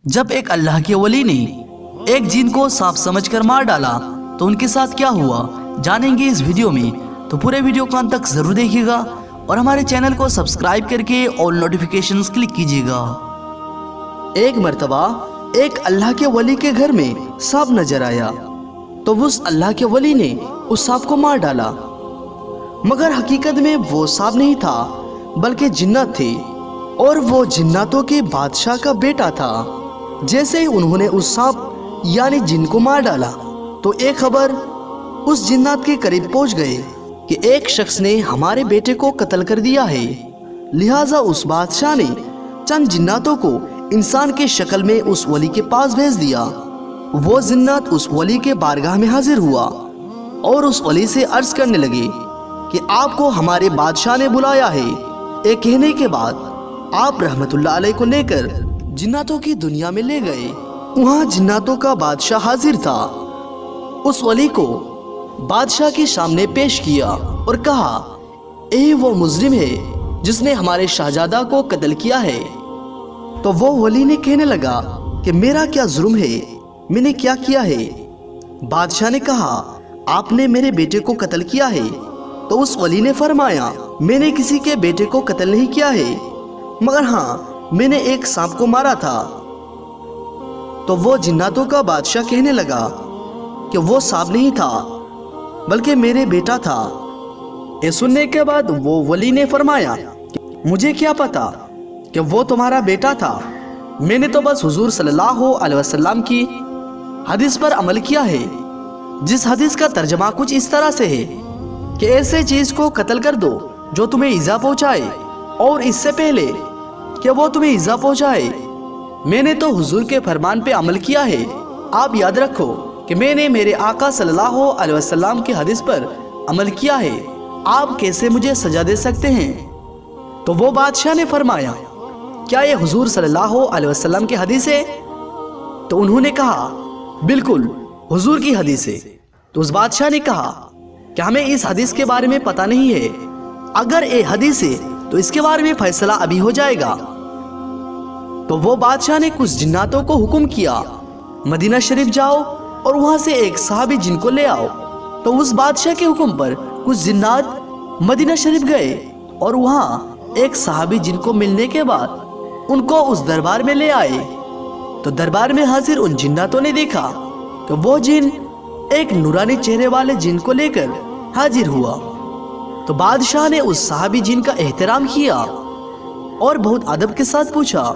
جب ایک اللہ کے ولی نے ایک جن کو صاف سمجھ کر مار ڈالا تو ان کے ساتھ کیا ہوا جانیں گے اس ویڈیو میں، تو پورے ویڈیو کو انت تک ضرور دیکھیے گا اور ہمارے چینل کو سبسکرائب کر کے آل نوٹیفیکیشنز کلک کیجیے گا۔ ایک مرتبہ ایک اللہ کے ولی کے گھر میں سانپ نظر آیا تو اس اللہ کے ولی نے اس سانپ کو مار ڈالا، مگر حقیقت میں وہ سانپ نہیں تھا بلکہ جنات تھے، اور وہ جناتوں کے بادشاہ کا بیٹا تھا۔ جیسے ہی انہوں نے اس سانپ یعنی جن کو مار ڈالا تو ایک خبر اس جنات کے قریب پہنچ گئے کہ ایک شخص نے ہمارے بیٹے کو قتل کر دیا ہے۔ لہٰذا اس بادشاہ نے چند جناتوں کو انسان کے شکل میں اس ولی کے پاس بھیج دیا۔ وہ جنات اس ولی کے بارگاہ میں حاضر ہوا اور اس ولی سے عرض کرنے لگے کہ آپ کو ہمارے بادشاہ نے بلایا ہے۔ ایک کہنے کے بعد آپ رحمت اللہ علیہ کو لے کر جناتوں کی دنیا میں لے گئے۔ وہاں جناتوں کا بادشاہ حاضر تھا۔ اس ولی کو بادشاہ کے سامنے پیش کیا اور کہا، اے وہ مجرم ہے جس نے ہمارے شہزادہ کو قتل کیا ہے۔ تو وہ ولی نے کہنے لگا کہ میرا کیا جرم ہے، میں نے کیا کیا ہے؟ بادشاہ نے کہا، آپ نے میرے بیٹے کو قتل کیا ہے۔ تو اس ولی نے فرمایا، میں نے کسی کے بیٹے کو قتل نہیں کیا ہے، مگر ہاں میں نے ایک سانپ کو مارا تھا۔ تو وہ جناتوں کا بادشاہ کہنے لگا کہ وہ سانپ نہیں تھا بلکہ میرے بیٹا تھا۔ یہ سننے کے بعد وہ ولی نے فرمایا، مجھے کیا پتا کہ وہ تمہارا بیٹا تھا، میں نے تو بس حضور صلی اللہ علیہ وسلم کی حدیث پر عمل کیا ہے، جس حدیث کا ترجمہ کچھ اس طرح سے ہے کہ ایسے چیز کو قتل کر دو جو تمہیں ایذا پہنچائے، اور اس سے پہلے کہ وہ تمہیں ایذا پہنچائے میں نے تو حضور کے فرمان پہ عمل کیا ہے۔ آپ یاد رکھو کہ میں نے میرے آقا صلی اللہ علیہ وسلم کی حدیث پر عمل کیا ہے، آپ کیسے مجھے سزا دے سکتے ہیں؟ تو وہ بادشاہ نے فرمایا، کیا یہ حضور صلی اللہ علیہ وسلم کی حدیث ہے؟ تو انہوں نے کہا، بالکل حضور کی حدیث ہے۔ تو اس بادشاہ نے کہا کہ ہمیں اس حدیث کے بارے میں پتہ نہیں ہے، اگر یہ حدیث ہے تو اس کے بارے میں فیصلہ ابھی ہو جائے گا۔ تو وہ بادشاہ نے کچھ جناتوں کو حکم کیا، مدینہ شریف جاؤ اور وہاں سے ایک صحابی جن کو لے آؤ۔ تو اس بادشاہ کے حکم پر کچھ جنات مدینہ شریف گئے اور وہاں ایک صحابی جن کو ملنے کے بعد ان کو اس دربار میں لے آئے۔ تو دربار میں حاضر ان جناتوں نے دیکھا کہ وہ جن ایک نورانی چہرے والے جن کو لے کر حاضر ہوا۔ تو بادشاہ نے اس صحابی جن کا احترام کیا اور بہت ادب کے ساتھ پوچھا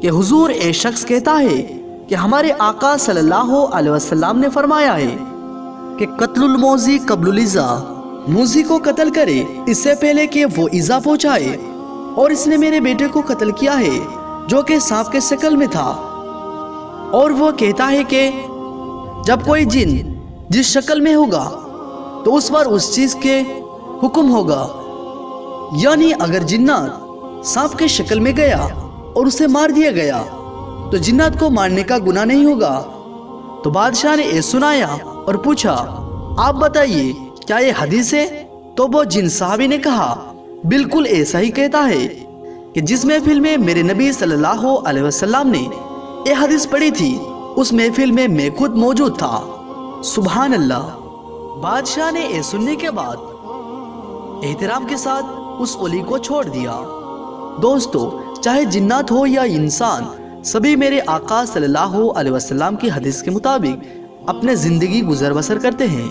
کہ حضور اے شخص کہتا ہے کہ ہمارے آقا صلی اللہ علیہ وسلم نے فرمایا ہے کہ قتل الموذی قبل الایذا، موذی کو قتل کرے اس سے پہلے کہ وہ ایذا پہنچائے، اور اس نے میرے بیٹے کو قتل کیا ہے جو کہ سانپ کے شکل میں تھا، اور وہ کہتا ہے کہ جب کوئی جن جس شکل میں ہوگا تو اس پر اس چیز کے حکم ہوگا، یعنی اگر جنات سانپ کے شکل میں گیا اور اسے مار دیا گیا تو جنات کو مارنے کا گناہ نہیں ہوگا۔ تو بادشاہ نے یہ سنایا اور پوچھا، آپ بتائیے کیا یہ حدیث ہے؟ تو وہ جن صحابی نے کہا، بالکل ایسا ہی کہتا ہے کہ جس محفل میں میرے نبی صلی اللہ علیہ وسلم نے یہ حدیث پڑھی تھی اس محفل میں میں خود موجود تھا۔ سبحان اللہ۔ بادشاہ نے یہ سننے کے بعد احترام کے ساتھ اس ولی کو چھوڑ دیا۔ دوستو، چاہے جنات ہو یا انسان، سبھی میرے آقا صلی اللہ علیہ وسلم کی حدیث کے مطابق اپنے زندگی گزر بسر کرتے ہیں۔